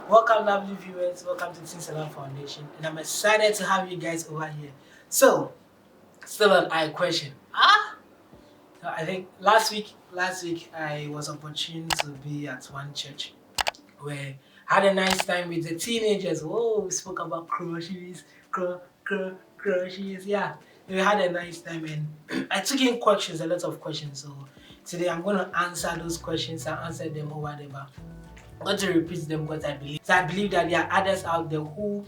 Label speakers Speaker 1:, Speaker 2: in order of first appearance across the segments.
Speaker 1: Welcome, lovely viewers. Welcome to Teen Salon Foundation, and I'm excited to have you guys over here. So, still on iQuestion. So I think last week I was opportune to be at one church where I had a nice time with the teenagers. Oh, we spoke about crushes. Yeah, we had a nice time, and I took in questions, a lot of questions. So today I'm going to answer those questions and answer them over the bar. I'm going to repeat them because I believe. So I believe that there are others out there who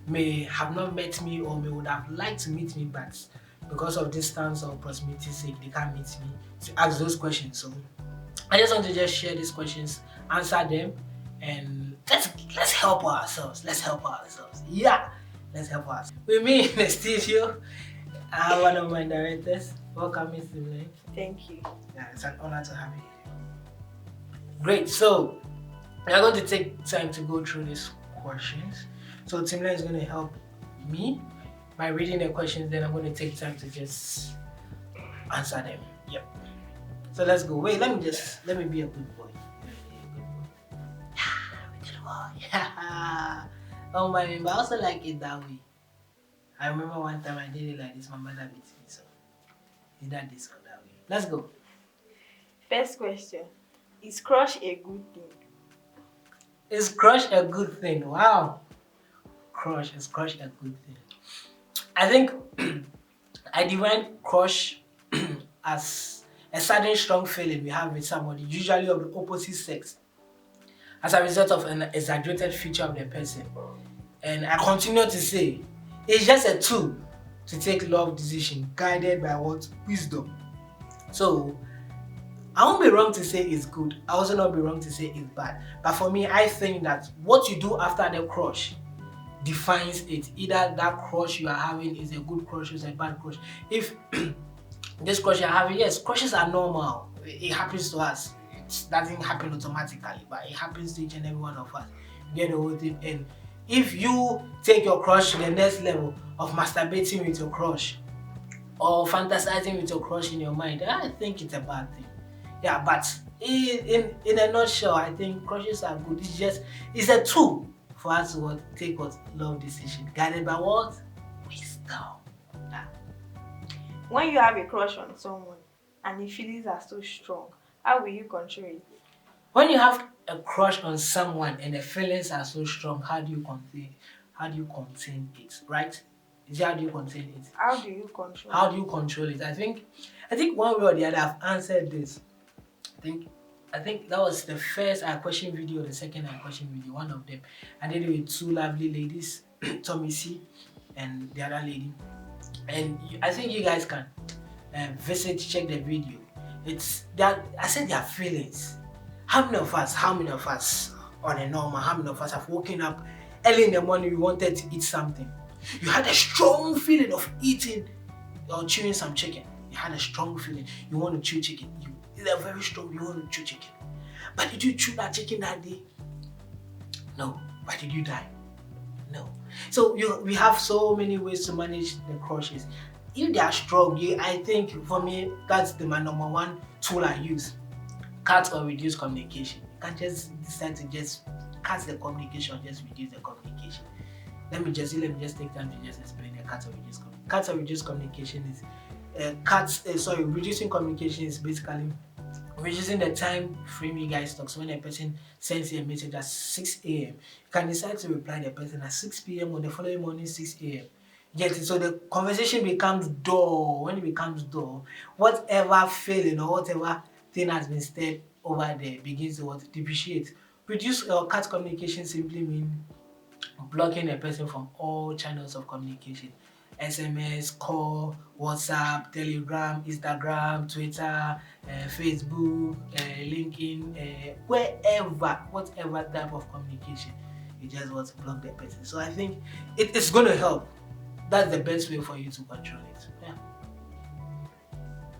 Speaker 1: may have not met me or may would have liked to meet me, but because of distance or proximity sake, they can't meet me to ask those questions. So I just want to just share these questions, answer them, and let's help ourselves. Let's help ourselves. Yeah, let's help us. With me in the studio, I have one of my directors. Welcome, Miss Simone.
Speaker 2: Thank you.
Speaker 1: Yeah, it's an honor to have you here. Great. So we are going to take time to go through these questions. So Timla is going to help me by reading the questions. Then I'm going to take time to just answer them. Yep. So let's go. Wait, let me be a good boy. Good boy. Yeah. Oh my, but I also like it that way. I remember one time I did it like this. My mother beat me, so did that this that way. Let's go.
Speaker 2: First question: is crush a good thing?
Speaker 1: Is crush a good thing? Wow. Is crush a good thing? I think I define crush as a sudden strong feeling we have with somebody, usually of the opposite sex, as a result of an exaggerated feature of the person. And I continue to say, it's just a tool to take love decision guided by what? Wisdom. So I won't be wrong to say it's good. I also not be wrong to say it's bad. But for me, I think that what you do after the crush defines it. Either that crush you are having is a good crush or is a bad crush. If this crush you're having, yes, crushes are normal. It happens to us. It doesn't happen automatically, but it happens to each and every one of us. You get the whole thing. And if you take your crush to the next level of masturbating with your crush or fantasizing with your crush in your mind, I think it's a bad thing. Yeah, but in a nutshell, I think crushes are good. It's a tool for us to take what love decision guided by what? Wisdom. Yeah.
Speaker 2: When you have a crush on someone and the feelings are so strong, how will you control it?
Speaker 1: When you have a crush on someone and the feelings are so strong, how do you contain it, right? Is it how do you contain it?
Speaker 2: How do you control
Speaker 1: How do you control it? I think one way or the other I've answered this. I think that was the first iQuestion video, the second iQuestion video, one of them. I did it with two lovely ladies, Tommy C and the other lady. And I think you guys can check the video. It's that I said their feelings. How many of us on a normal, how many of us have woken up early in the morning, we wanted to eat something? You had a strong feeling of eating or chewing some chicken. You had a strong feeling you want to chew chicken. They're very strong, you want to chew chicken. But did you chew that chicken that day? No. But did you die? No. So we have so many ways to manage the crushes. If they are strong, I think for me that's my number one tool I use. Cut or reduce communication. You can't just decide to just cut the communication or just reduce the communication. Let me just take time to just explain the cut or reduce communication. Cut or reduce communication is reducing communication is basically reducing the time frame you guys talk. So when a person sends you a message at 6 a.m., you can decide to reply the person at 6 p.m. or the following morning 6 a.m. Get it? So the conversation becomes dull. When it becomes dull, whatever feeling or whatever thing has been said over there begins to depreciate. Reduce or cut communication simply means blocking a person from all channels of communication. SMS, call, WhatsApp, Telegram, Instagram, Twitter, Facebook, LinkedIn, whatever type of communication, you just want to block the person. So I think it's going to help. That's the best way for you to control it. Yeah.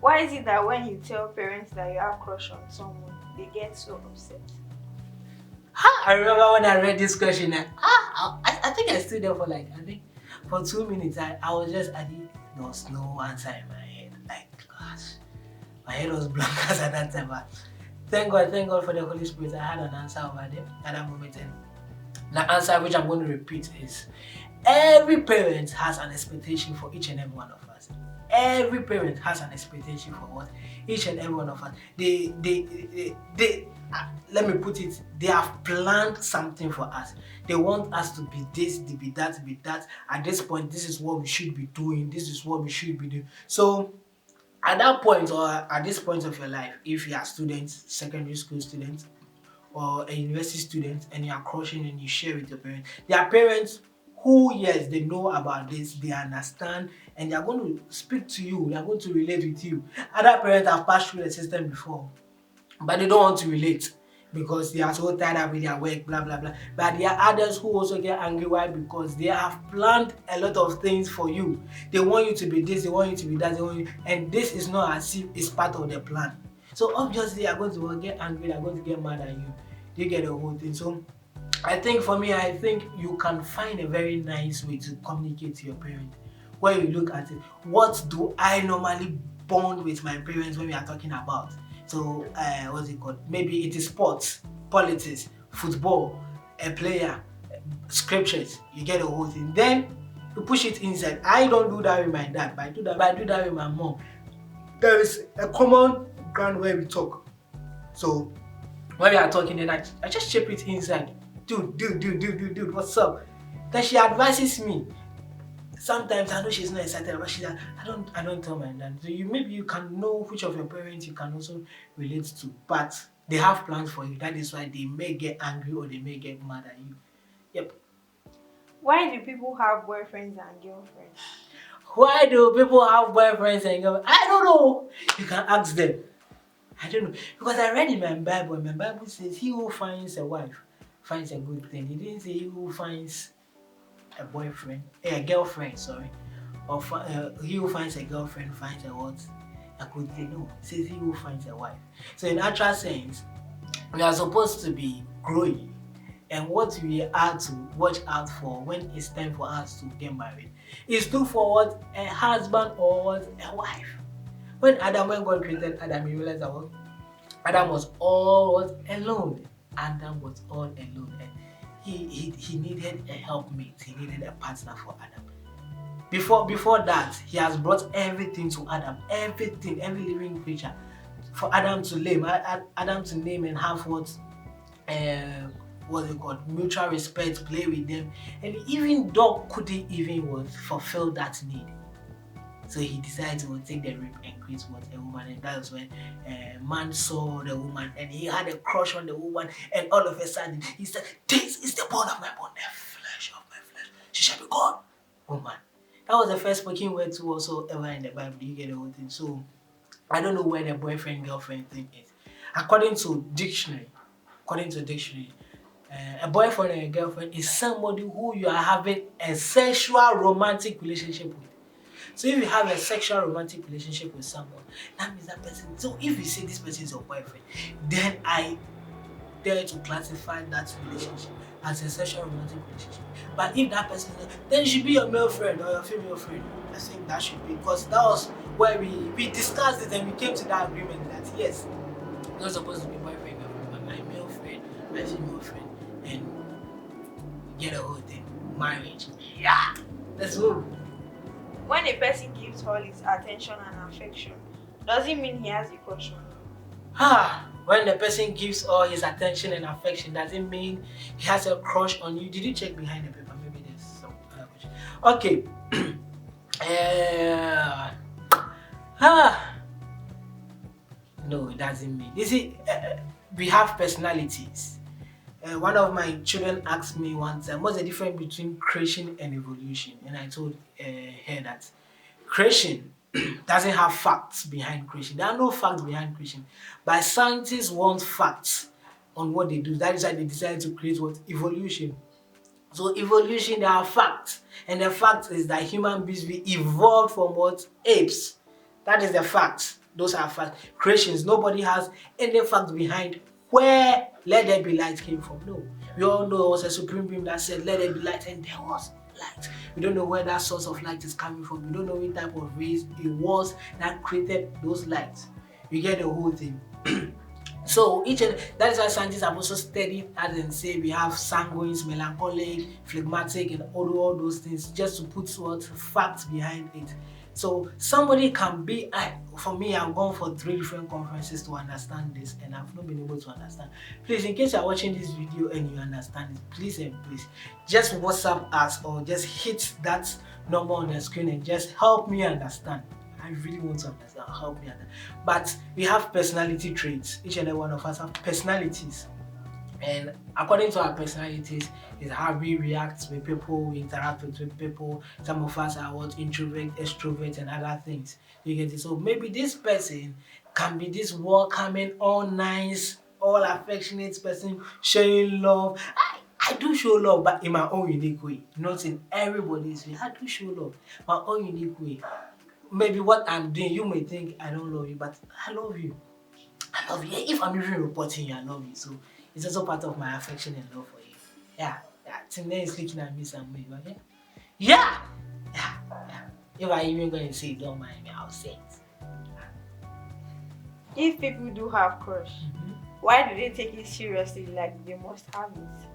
Speaker 2: Why is it that when you tell parents that you have crush on someone, they get so upset?
Speaker 1: I remember when I read this question, I think I stood there for 2 minutes. I was just, there was no answer in my head. Like, gosh, my head was blank at that time. But Thank God for the Holy Spirit. I had an answer over there at that moment, and the answer which I'm going to repeat is every parent has an expectation for each and every one of us. Every parent has an expectation for what each and every one of us. Let me put it, they have planned something for us. They want us to be this, to be that, to be that. At this point, this is what we should be doing. This is what we should be doing. So at that point, or at this point of your life, if you are students, secondary school students, or a university student, and you are crushing and you share with your parents, there are parents who, yes, they know about this, they understand, and they are going to speak to you, they are going to relate with you. Other parents have passed through the system before, but they don't want to relate because they are so tired up with their work, blah blah blah. But there are others who also get angry. Why? Because they have planned a lot of things for you. They want you to be this, they want you to be that, they want you, and this is not as if it's part of the plan. So obviously, they are going to get angry, they are going to get mad at you. They get the whole thing. So I think for me, I think you can find a very nice way to communicate to your parent. Where you look at it, what do I normally bond with my parents when we are talking about? So, what's it called? Maybe it is sports, politics, football, a player, scriptures. You get the whole thing. Then you push it inside. I don't do that with my dad, but I do that with my mom. There is a common ground where we talk. So when we are talking, then I just shape it inside. Dude, what's up? Then she advises me. Sometimes I know she's not excited about she. I don't tell my dad. So maybe you can know which of your parents you can also relate to, but they have plans for you. That is why they may get angry or they may get mad at you. Yep.
Speaker 2: Why do people have boyfriends and girlfriends?
Speaker 1: Why do people have boyfriends and girlfriends? I don't know. You can ask them. I don't know. Because I read in my Bible, and my Bible says he who finds a wife finds a good thing. He didn't say he who finds a girlfriend, sorry. Or he who finds a girlfriend finds a what? A good thing. No, it says he who finds a wife. So in actual sense, we are supposed to be growing. And what we are to watch out for when it's time for us to get married is look for what? A husband or what? A wife. When God created Adam, he realized that what? Adam was all what? Alone. Adam was all alone. And he needed a helpmate. He needed a partner for Adam. Before that, he has brought everything to Adam. Everything, every living creature. For Adam to name and have what's it called? Mutual respect, play with them. And even dog couldn't even fulfill that need. So he decided to take the rib and create what? A woman. And that was when man saw the woman and he had a crush on the woman, and all of a sudden he said, "This is the bone of my bone, the flesh of my flesh. She shall be called woman." That was the first spoken word to also ever in the Bible. You get the whole thing. So I don't know where the boyfriend girlfriend thing is. According to dictionary, a boyfriend and a girlfriend is somebody who you are having a sexual romantic relationship with. So if you have a sexual romantic relationship with someone, that means that person. So if you say this person is your boyfriend, then I dare to classify that relationship as a sexual romantic relationship. But if that person is not, then it should be your male friend or your female friend. I think that should be, because that was where we discussed it and we came to that agreement that yes, it's not supposed to be boyfriend, girlfriend, but my male friend, my female friend, and get a whole thing. Marriage. Yeah. Let's move.
Speaker 2: When a person gives all his attention and affection, does it mean he has a crush on you?
Speaker 1: When the person gives all his attention and affection, does it mean he has a crush on you? Did you check behind the paper? Maybe there's some other question. Okay. No, it doesn't mean. You see, we have personalities. One of my children asked me one time, what's the difference between creation and evolution? And I told her that creation doesn't have facts behind creation. There are no facts behind creation. But scientists want facts on what they do. That is why they decided to create what? Evolution. So evolution, there are facts. And the fact is that human beings, we evolved from what? Apes. That is the fact. Those are facts. Creations, nobody has any facts behind where let there be light came from. No. We all know it was a supreme being that said let there be light, and there was light. We don't know where that source of light is coming from. We don't know what type of rays it was that created those lights. You get the whole thing. So that is why scientists have also studied, as in say we have sanguines, melancholic, phlegmatic, and all those things, just to put what facts behind it. So somebody can be, for me, I've gone for 3 different conferences to understand this, and I've not been able to understand. Please, in case you're watching this video and you understand it, please and please, just WhatsApp us or just hit that number on the screen and just help me understand. I really want to understand. Help me understand. But we have personality traits. Each and every one of us have personalities. And according to our personalities is how we react with people, we interact with people. Some of us are what introvert, extrovert, and other things. You get it? So maybe this person can be this welcoming, all nice, all affectionate person, showing love. I do show love, but in my own unique way. Not in everybody's way. I do show love, my own unique way. Maybe what I'm doing, you may think I don't love you, but I love you. I love you. If I'm even reporting you, I love you. So it's also part of my affection and love for you. Yeah. Today is looking at me some way, but yeah. If I even going to say it, don't mind me, I'll say it.
Speaker 2: If people do have crush, why do they take it seriously like they must have it?